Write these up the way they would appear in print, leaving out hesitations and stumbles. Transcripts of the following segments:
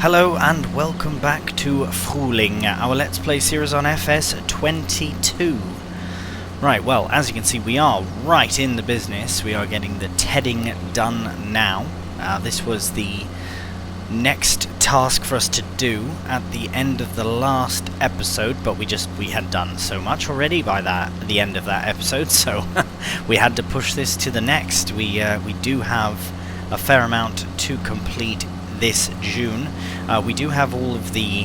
Hello and welcome back to Frühling, our Let's Play series on FS22. Right, well, as you can see, we are right in the business. We are getting the tedding done now. This was the next task for us to do at the end of the last episode, but we had done so much already by the end of that episode, so we had to push this to the next. We do have a fair amount to complete this June. We do have all of the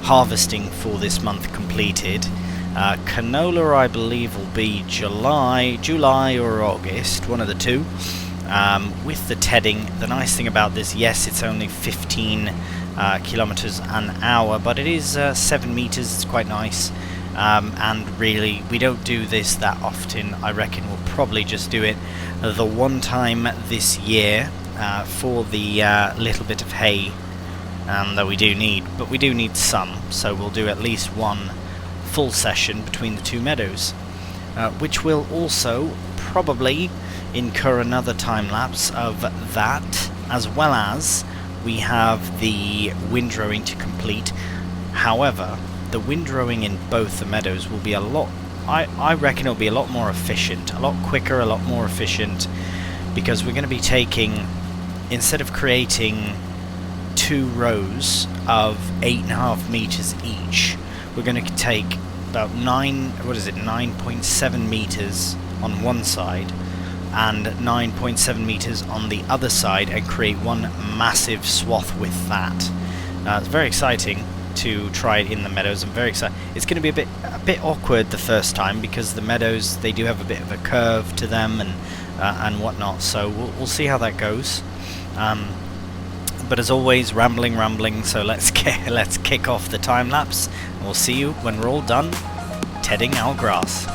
harvesting for this month completed. Canola, I believe, will be July or August, one of the two. With the tedding, the nice thing about this, yes, it's only 15 kilometers an hour, but it is 7 meters. It's quite nice. And really, we don't do this that often. I reckon we'll probably just do it the one time this year. For the little bit of hay that we do need, but we do need some, so we'll do at least one full session between the two meadows, which will also probably incur another time lapse of that, as well as we have the windrowing to complete. However, the windrowing in both the meadows will be a lot, I reckon it'll be a lot more efficient, a lot quicker, a lot more efficient, because we're going to be taking, instead of creating 2 rows of 8.5 meters each, we're going to take about 9.7 meters on one side and 9.7 meters on the other side and create one massive swath with that. It's very exciting to try it in the meadows. I'm very excited. It's going to be a bit awkward the first time because the meadows, they do have a bit of a curve to them and whatnot, so we'll see how that goes. But as always, rambling, so let's kick off the time lapse, and we'll see you when we're all done tedding our grass.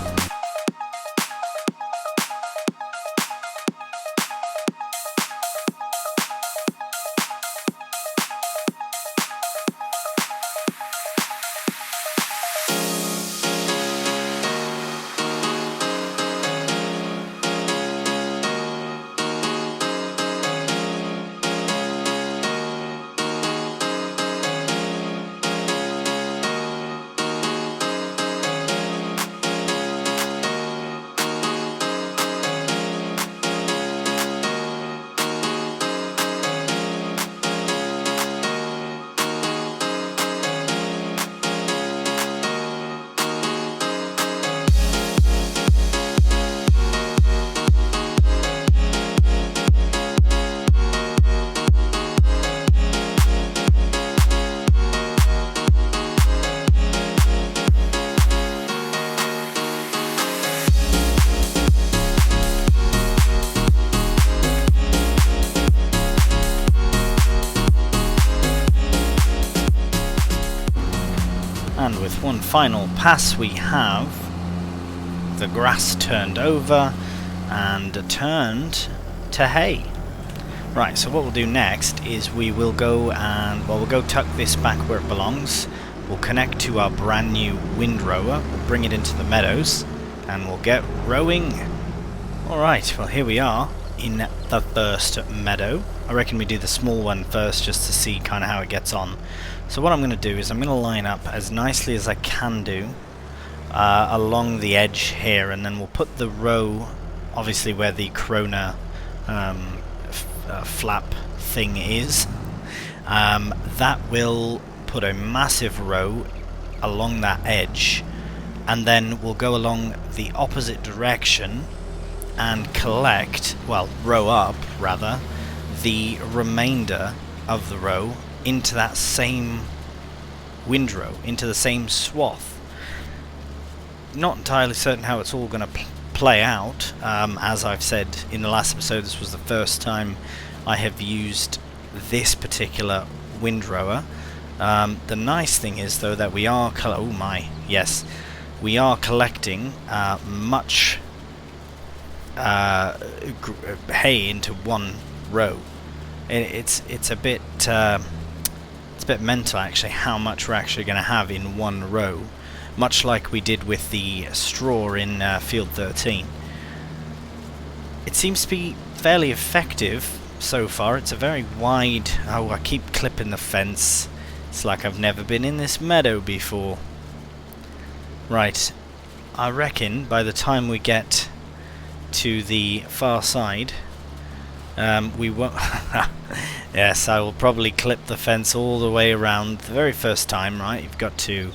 And with one final pass, we have the grass turned over and turned to hay. Right, so what we'll do next is we will go and, well, we'll go tuck this back where it belongs. We'll connect to our brand new windrower, we'll bring it into the meadows, and we'll get rowing. Alright, well, here we are in the first meadow. I reckon we do the small one first just to see kind of how it gets on. So what I'm going to do is I'm going to line up as nicely as I can do along the edge here, and then we'll put the row obviously where the corona flap thing is. That will put a massive row along that edge, and then we'll go along the opposite direction and collect, well, row up rather, the remainder of the row into that same windrow, into the same swath. Not entirely certain how it's all going to play out. As I've said in the last episode, this was the first time I have used this particular windrower. The nice thing is, though, that we are we are collecting much hay into one row. It's a bit mental actually how much we're actually going to have in one row, much like we did with the straw in field 13. It seems to be fairly effective so far. It's a very wide... Oh, I keep clipping the fence. It's like I've never been in this meadow before. Right, I reckon by the time we get to the far side, we won't... Yes, I will probably clip the fence all the way around the very first time, right? You've got to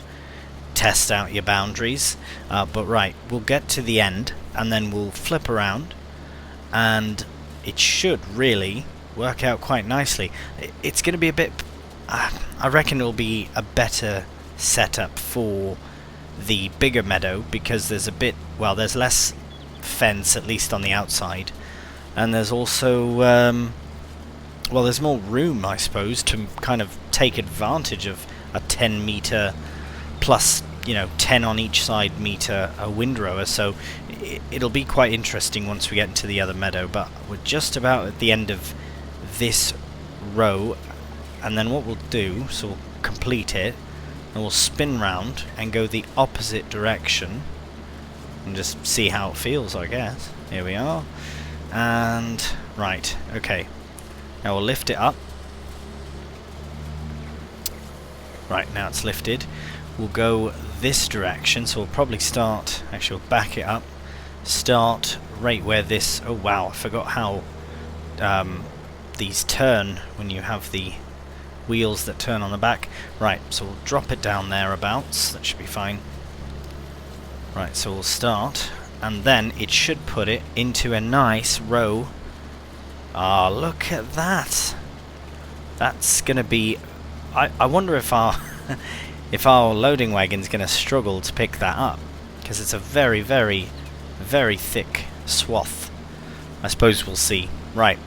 test out your boundaries. But right, we'll get to the end, and then we'll flip around, and it should really work out quite nicely. It's going to be a bit... I reckon it'll be a better setup for the bigger meadow, because there's a bit... Well, there's less fence, at least on the outside. And there's also... well, there's more room, I suppose, to kind of take advantage of a 10 meter plus, you know, 10 on each side meter a windrower. So it'll be quite interesting once we get into the other meadow. But we're just about at the end of this row, and then what we'll do, so we'll complete it, and we'll spin round and go the opposite direction and just see how it feels, I guess. Here we are. And right, okay. Now we'll lift it up. Right, now it's lifted. We'll go this direction, so we'll probably start... Actually, we'll back it up. Start right where this... Oh wow, I forgot how these turn when you have the wheels that turn on the back. Right, so we'll drop it down thereabouts. That should be fine. Right, so we'll start, and then it should put it into a nice row. Ah, look at that. That's gonna be... I wonder if our if our loading wagon's gonna struggle to pick that up, because it's a very, very, very thick swath. I suppose we'll see. Right,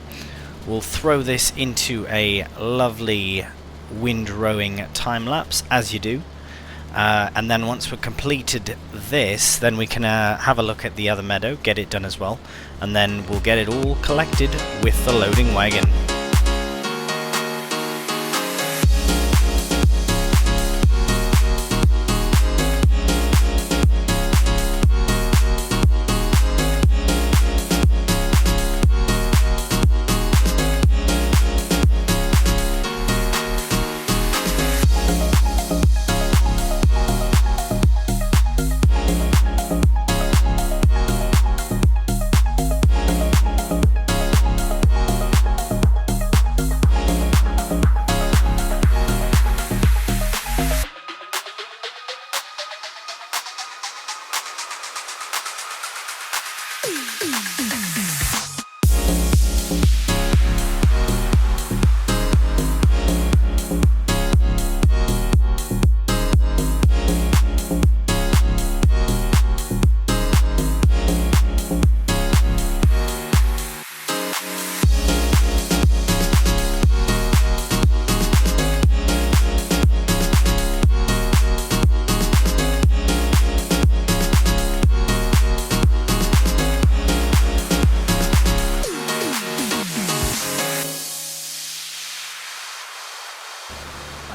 we'll throw this into a lovely wind-rowing time-lapse, as you do. And then once we've completed this, then we can have a look at the other meadow, get it done as well, and then we'll get it all collected with the loading wagon.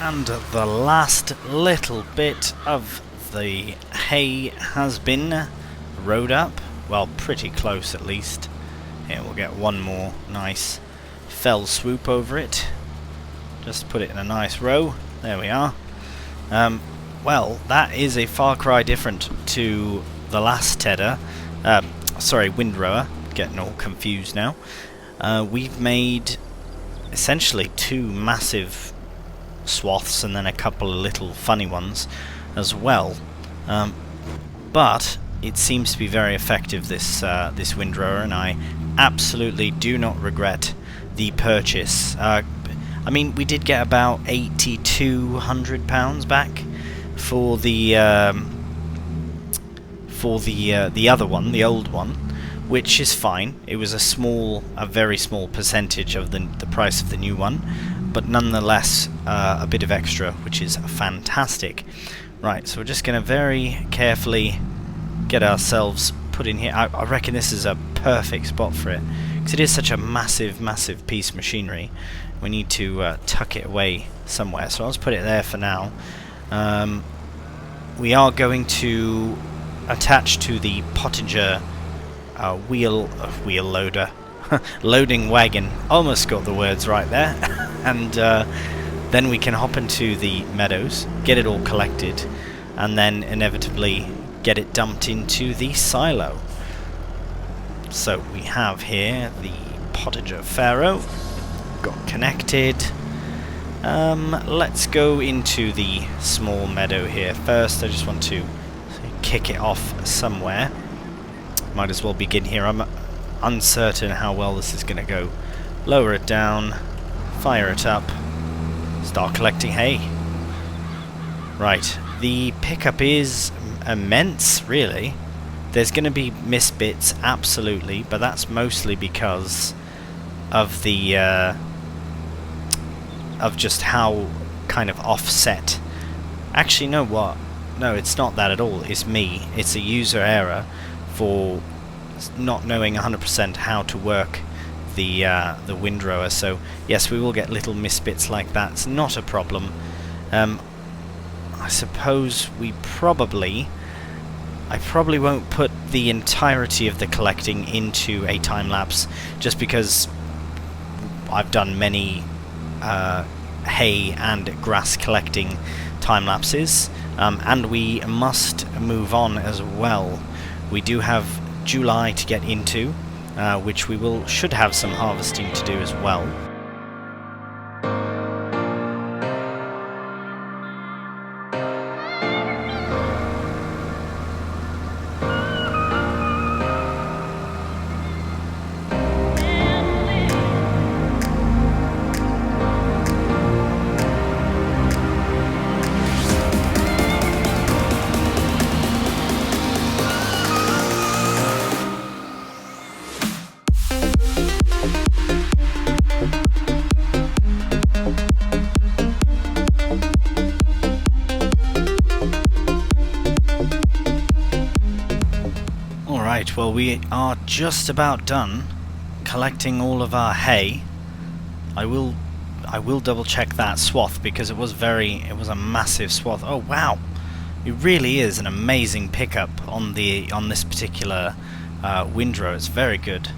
And the last little bit of the hay has been rowed up. Well, pretty close at least. Here, we'll get one more nice fell swoop over it. Just put it in a nice row. There we are. Well, that is a far cry different to the last tedder. Sorry, windrower. Getting all confused now. We've made essentially two massive swaths and then a couple of little funny ones as well. But it seems to be very effective, this this windrower, and I absolutely do not regret the purchase. I mean, we did get about £8,200 back for the other one, the old one, which is fine. It was a very small percentage of the price of the new one, but nonetheless a bit of extra, which is fantastic. Right, so we're just going to very carefully get ourselves put in here. I reckon this is a perfect spot for it, because it is such a massive, massive piece of machinery. We need to tuck it away somewhere, so I'll just put it there for now. We are going to attach to the Pottinger wheel loader, loading wagon. Almost got the words right there. And then we can hop into the meadows, get it all collected, and then inevitably get it dumped into the silo. So we have here the Pottage of Pharaoh, got connected. Let's go into the small meadow here first. I just want to kick it off somewhere. Might as well begin here. I'm uncertain how well this is going to go. Lower it down, fire it up, start collecting hay. Right, the pickup is immense, really. There's going to be missed bits, absolutely, but that's mostly because of the of just how kind of offset. Actually, know what? No, it's not that at all. It's me. It's a user error for not knowing 100% how to work the windrower. So yes, we will get little misbits like that. It's not a problem. I suppose I probably won't put the entirety of the collecting into a time lapse, just because I've done many hay and grass collecting time lapses, and we must move on as well. We do have July to get into, which we should have some harvesting to do as well. Right, well, we are just about done collecting all of our hay. I will double check that swath, because it was a massive swath. Oh wow, it really is an amazing pickup on this particular windrow. It's very good.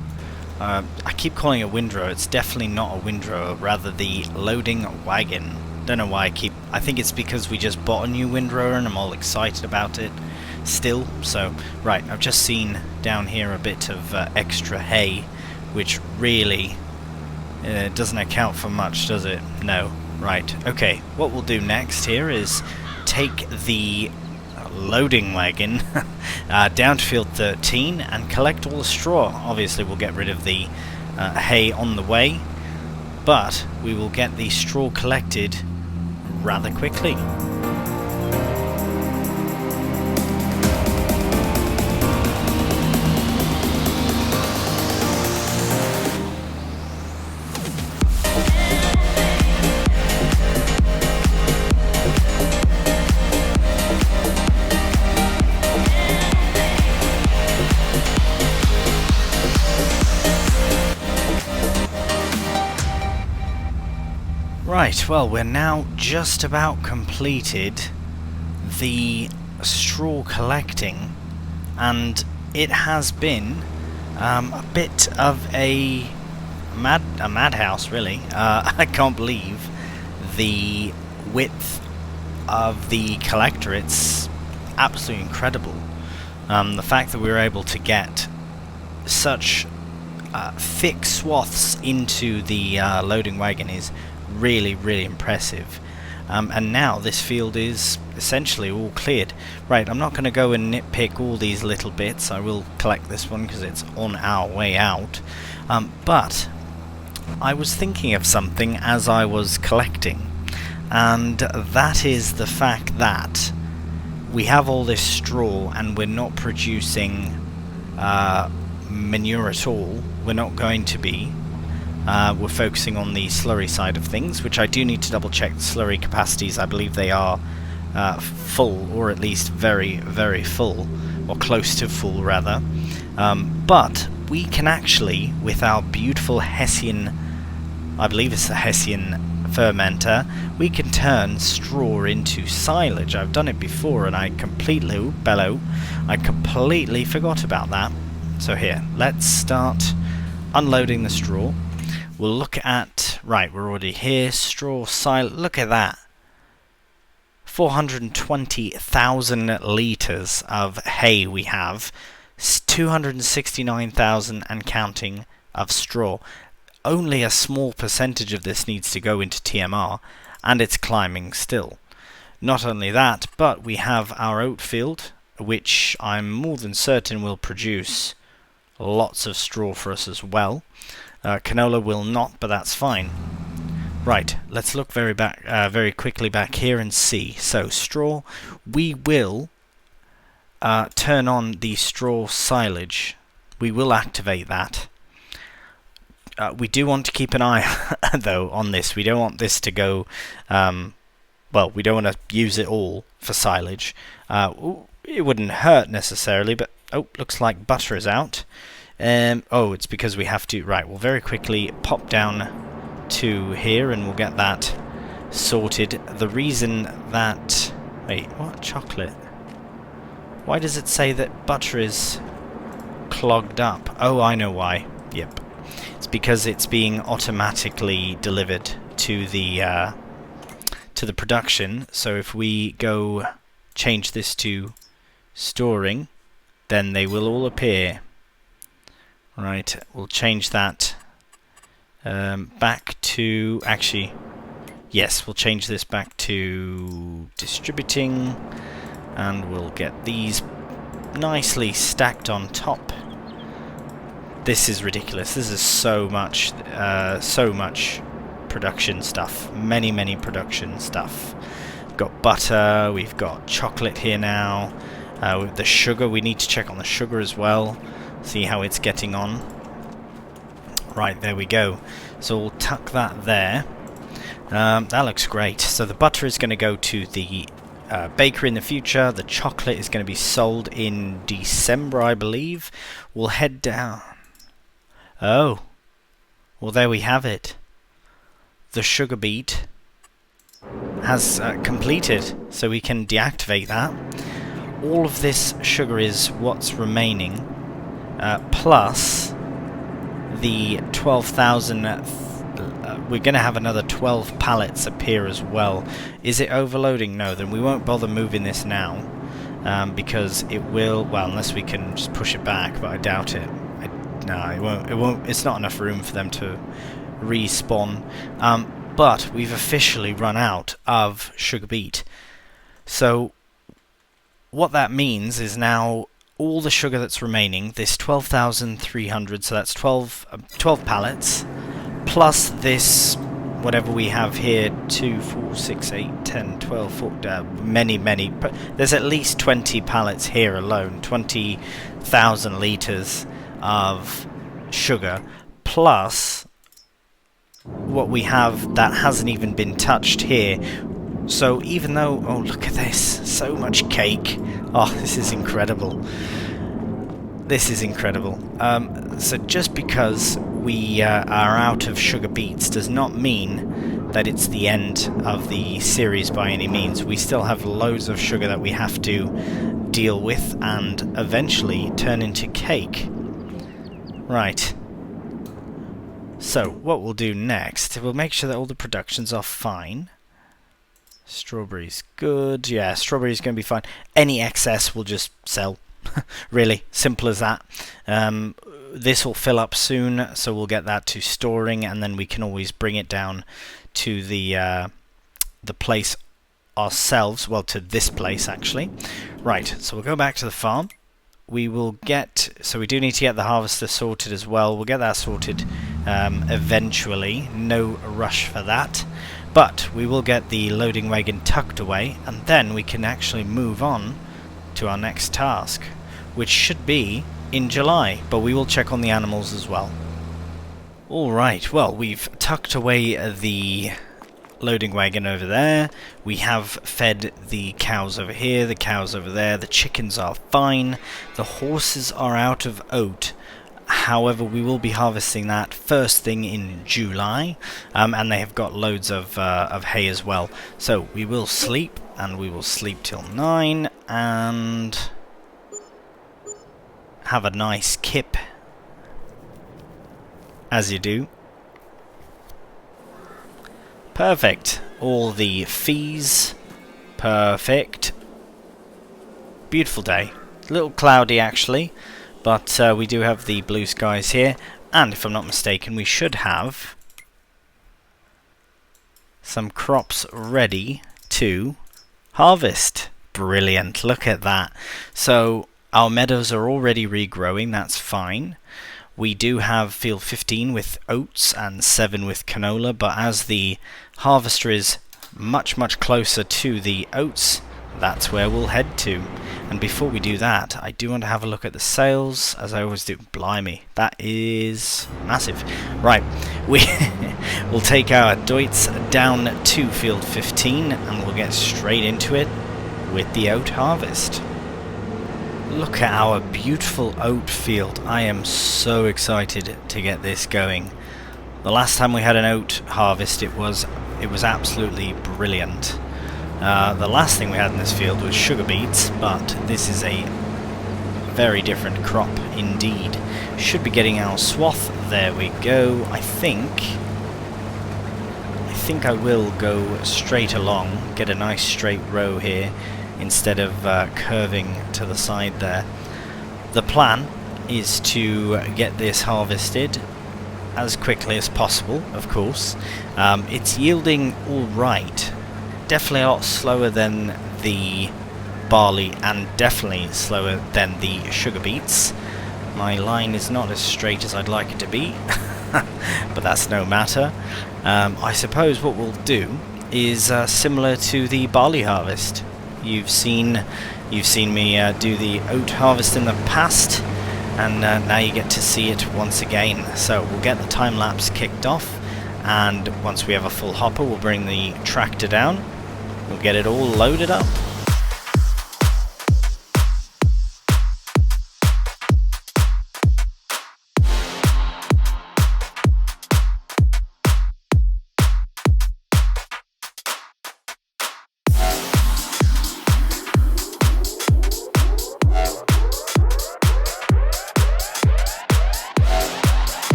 I keep calling it windrow. It's definitely not a windrow, rather the loading wagon. Don't know why I think it's because we just bought a new windrower and I'm all excited about it still. So right, I've just seen down here a bit of extra hay, which really doesn't account for much, does it? No. Right, okay, what we'll do next here is take the loading wagon down to field 13 and collect all the straw. Obviously we'll get rid of the hay on the way, but we will get the straw collected rather quickly. Right, well, we're now just about completed the straw collecting, and it has been a bit of a madhouse, really. I can't believe the width of the collector. It's absolutely incredible. The fact that we were able to get such thick swaths into the loading wagon is really, really impressive. And now this field is essentially all cleared. Right, I'm not going to go and nitpick all these little bits. I will collect this one because it's on our way out. But I was thinking of something as I was collecting, and that is the fact that we have all this straw and we're not producing manure at all. We're not going to be. We're focusing on the slurry side of things, which I do need to double check the slurry capacities. I believe they are full, or at least very, very full, or close to full rather. But we can actually, with our beautiful Hessian, I believe it's the Hessian fermenter, we can turn straw into silage. I've done it before and I completely forgot about that. So here, let's start unloading the straw. We'll look at... Right, we're already here. Straw silo. Look at that. 420,000 litres of hay we have. 269,000 and counting of straw. Only a small percentage of this needs to go into TMR, and it's climbing still. Not only that, but we have our oat field, which I'm more than certain will produce lots of straw for us as well. Canola will not, but that's fine. Right, let's look very quickly back here and see. So, straw, we will turn on the straw silage. We will activate that. We do want to keep an eye, though, on this. We don't want this to go... well, we don't want to use it all for silage. It wouldn't hurt necessarily, but... Oh, looks like butter is out. Oh, it's because we have to... Right, we'll very quickly pop down to here and we'll get that sorted. The reason that... Wait, what? Chocolate? Why does it say that butter is clogged up? Oh, I know why. Yep. It's because it's being automatically delivered to the production. So if we go change this to storing, then they will all appear. Right, we'll change that back to... Actually, yes, we'll change this back to distributing, and we'll get these nicely stacked on top. This is ridiculous. This is so much production stuff. Many production stuff. We've got butter, we've got chocolate here now. With the sugar, we need to check on the sugar as well. See how it's getting on. Right, there we go. So we'll tuck that there. That looks great. So the butter is going to go to the bakery in the future. The chocolate is going to be sold in December, I believe. We'll head down. Oh. Well, there we have it. The sugar beet has completed, so we can deactivate that. All of this sugar is what's remaining, plus the 12,000... we're going to have another 12 pallets appear as well. Is it overloading? No, then we won't bother moving this now, because it will... Well, unless we can just push it back, but I doubt it. No, it won't. It's not enough room for them to respawn. But we've officially run out of sugar beet. So what that means is now all the sugar that's remaining, this 12,300, so that's 12 pallets, plus this, whatever we have here, 2, 4, 6, 8, 10, 12, 14, many, but there's at least 20 pallets here alone, 20,000 litres of sugar, plus what we have that hasn't even been touched here. So even though... Oh, look at this. So much cake. Oh, this is incredible. This is incredible. So just because we are out of sugar beets does not mean that it's the end of the series by any means. We still have loads of sugar that we have to deal with and eventually turn into cake. Right. So, what we'll do next, we'll make sure that all the productions are fine. Strawberries, good. Yeah, strawberries going to be fine. Any excess we'll just sell. Really, simple as that. This will fill up soon, so we'll get that to storing, and then we can always bring it down to the place ourselves. Well, to this place, actually. Right, so we'll go back to the farm. We will get... So we do need to get the harvester sorted as well. We'll get that sorted eventually. No rush for that. But we will get the loading wagon tucked away, and then we can actually move on to our next task, which should be in July, but we will check on the animals as well. Alright, well, we've tucked away the loading wagon over there. We have fed the cows over here, the cows over there. The chickens are fine. The horses are out of oat. However, we will be harvesting that first thing in July, and they have got loads of hay as well. So we will sleep, and we will sleep till 9, and have a nice kip. as you do. Perfect. All the fees. Perfect. Beautiful day. A little cloudy actually, but we do have the blue skies here, and if I'm not mistaken we should have some crops ready to harvest. Brilliant, look at that. So our meadows are already regrowing, that's fine. We do have field 15 with oats and 7 with canola, but as the harvester is much closer to the oats, that's where we'll head to. And before we do that, I do want to have a look at the sales, as I always do. Blimey, that is massive. Right, we'll take our Deutz down to field 15 and we'll get straight into it with the oat harvest. Look at our beautiful oat field. I am so excited to get this going. The last time we had an oat harvest, it was absolutely brilliant. The last thing we had in this field was sugar beets, but this is a very different crop indeed. Should be getting our swath. There we go. I think I will go straight along, get a nice straight row here instead of curving to the side there. The plan is to get this harvested as quickly as possible, of course. It's yielding all right. Definitely a lot slower than the barley and definitely slower than the sugar beets. My line is not as straight as I'd like it to be, but that's no matter. I suppose what we'll do is similar to the barley harvest. You've seen me do the oat harvest in the past, and now you get to see it once again. So we'll get the time lapse kicked off, and once we have a full hopper we'll bring the tractor down, we'll get it all loaded up.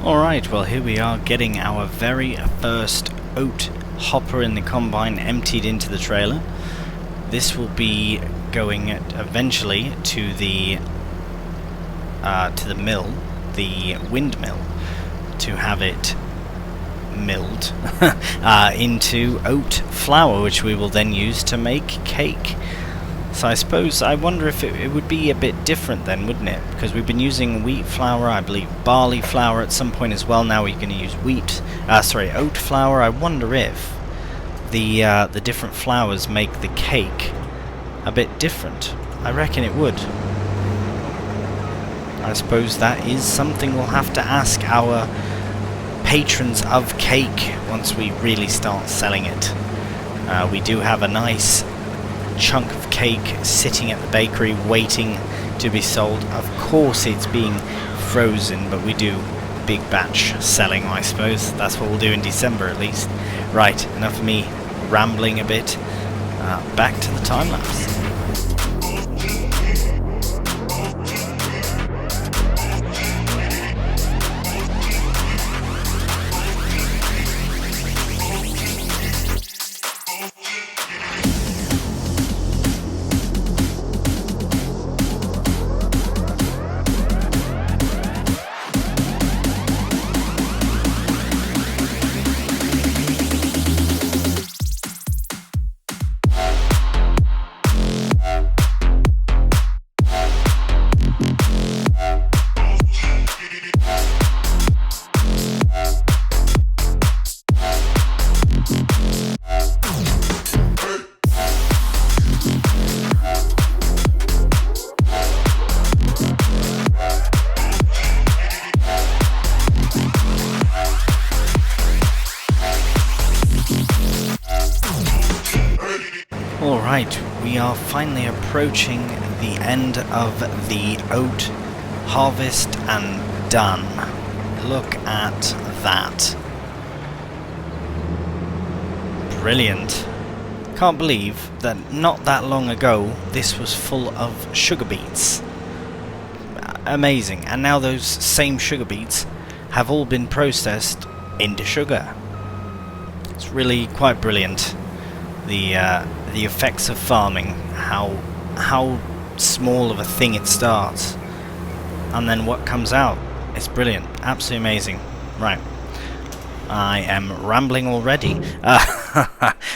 Alright, well here we are getting our very first oat hopper in the combine emptied into the trailer. This will be going eventually to the mill, the windmill, to have it milled into oat flour, which we will then use to make cake. So I wonder if it would be a bit different then, wouldn't it? Because we've been using wheat flour, I believe barley flour at some point as well. Now we're going to use oat flour. I wonder if the different flours make the cake a bit different. I reckon it would. I suppose that is something we'll have to ask our patrons of cake once we really start selling it. We do have a nice chunk of cake sitting at the bakery waiting to be sold. Of course it's being frozen, but we do big batch selling, I suppose. That's what we'll do in December at least. Right, enough of me rambling a bit. Back to the time lapse. Right, we are finally approaching the end of the oat harvest and done. Look at that. Brilliant. Can't believe that not that long ago this was full of sugar beets. Amazing. And now those same sugar beets have all been processed into sugar. It's really quite brilliant. The effects of farming, how small of a thing it starts, and then what comes out. It's brilliant, absolutely amazing. Right, I am rambling already.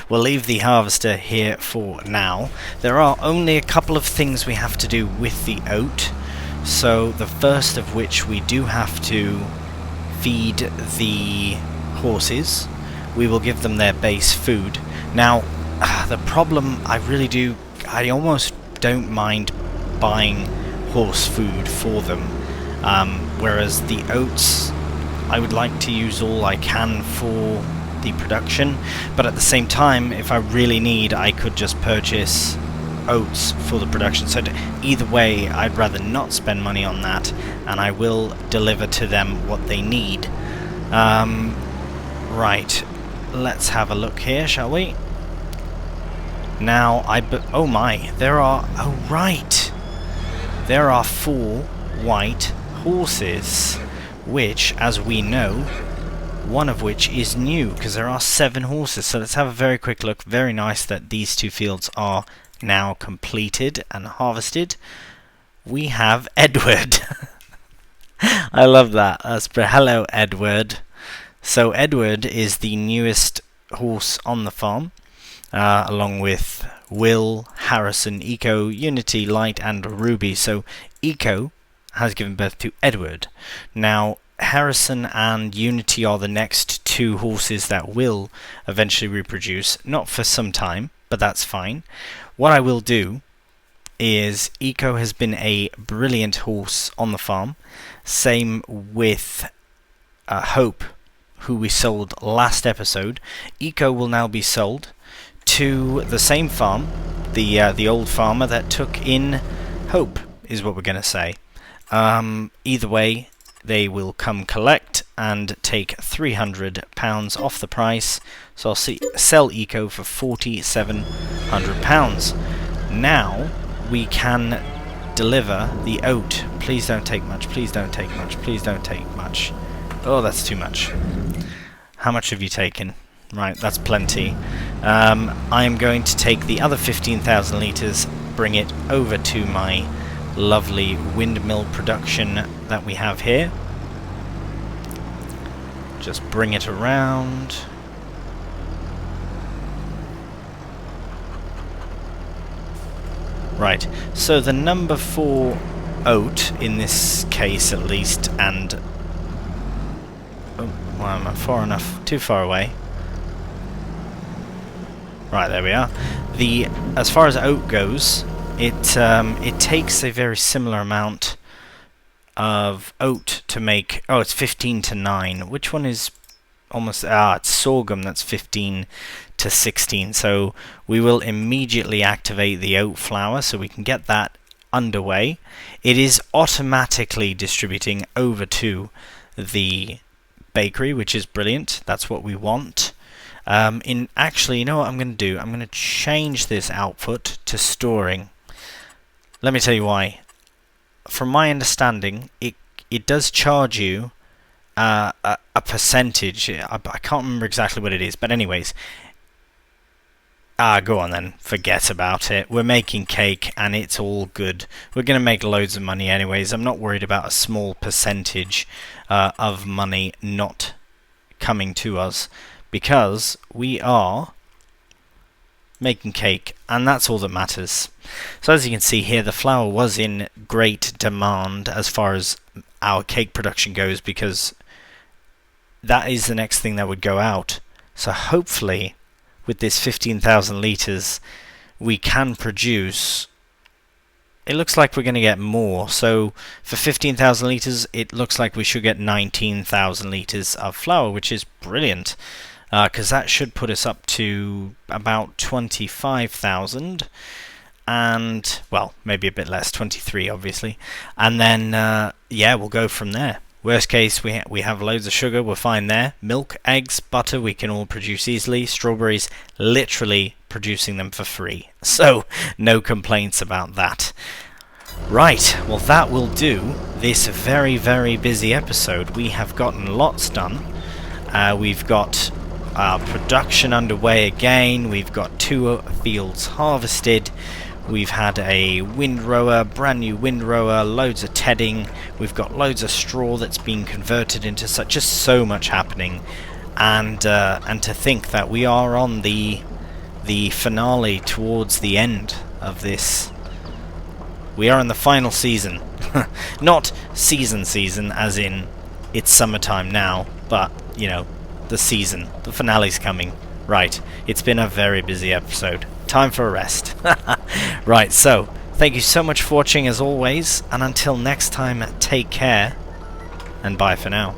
We'll leave the harvester here for now. There are only a couple of things we have to do with the oat. So the first of which, we do have to feed the horses. We will give them their base food. Now, the problem, I almost don't mind buying horse food for them, whereas the oats, I would like to use all I can for the production, but at the same time, if I really need, I could just purchase oats for the production. So either way, I'd rather not spend money on that, and I will deliver to them what they need. Right, let's have a look here, shall we? Now, oh my, there are 4 white horses, which, as we know, one of which is new, because there are 7 horses. So let's have a very quick look. Very nice that these 2 fields are now completed and harvested. We have Edward. I love that. Hello, Edward. So Edward is the newest horse on the farm, along with Will, Harrison, Eco, Unity, Light, and Ruby. So Eco has given birth to Edward. Now, Harrison and Unity are the next 2 horses that will eventually reproduce. Not for some time, but that's fine. What I will do is, Eco has been a brilliant horse on the farm. Same with Hope, who we sold last episode. Eco will now be sold to the same farm, the old farmer that took in Hope, is what we're going to say. Either way, they will come collect and take £300 off the price. So I'll sell Eco for £4,700. Now we can deliver the oat. Please don't take much. Please don't take much. Please don't take much. Oh, that's too much. How much have you taken? Right, that's plenty. I am going to take the other 15,000 litres, bring it over to my lovely windmill production that we have here. Just bring it around. Right, so the number 4 oat, in this case at least, and... oh, well, I'm not far enough, too far away. Right, there we are. As far as oat goes, it takes a very similar amount of oat to make. Oh, it's 15 to 9. Which one is almost? It's sorghum. That's 15 to 16. So we will immediately activate the oat flour, so we can get that underway. It is automatically distributing over to the bakery, which is brilliant. That's what we want. Actually, you know what I'm going to do? I'm going to change this output to storing. Let me tell you why. From my understanding, it does charge you a percentage. I can't remember exactly what it is, but anyways. Go on then. Forget about it. We're making cake and it's all good. We're going to make loads of money anyways. I'm not worried about a small percentage of money not coming to us, because we are making cake, and that's all that matters. So as you can see here, the flour was in great demand as far as our cake production goes, because that is the next thing that would go out. So hopefully with this 15,000 litres we can produce, it looks like we're going to get more. So for 15,000 litres it looks like we should get 19,000 litres of flour, which is brilliant. because that should put us up to about 25,000, and, well, maybe a bit less, 23 obviously, and then, yeah, we'll go from there. Worst case, we have loads of sugar, we're fine there. Milk, eggs, butter, we can all produce easily. Strawberries, literally producing them for free. So, no complaints about that. Right, well that will do this very, very busy episode. We have gotten lots done. We've got our production underway again. We've got 2 fields harvested. We've had a windrower, brand new windrower, loads of tedding. We've got loads of straw that's been converted into such, just so much happening. And to think that we are on the finale towards the end of this. We are in the final season. Not season as in it's summertime now, but, you know, the season. The finale's coming. Right, it's been a very busy episode. Time for a rest. Right, so, thank you so much for watching as always, and until next time, take care, and bye for now.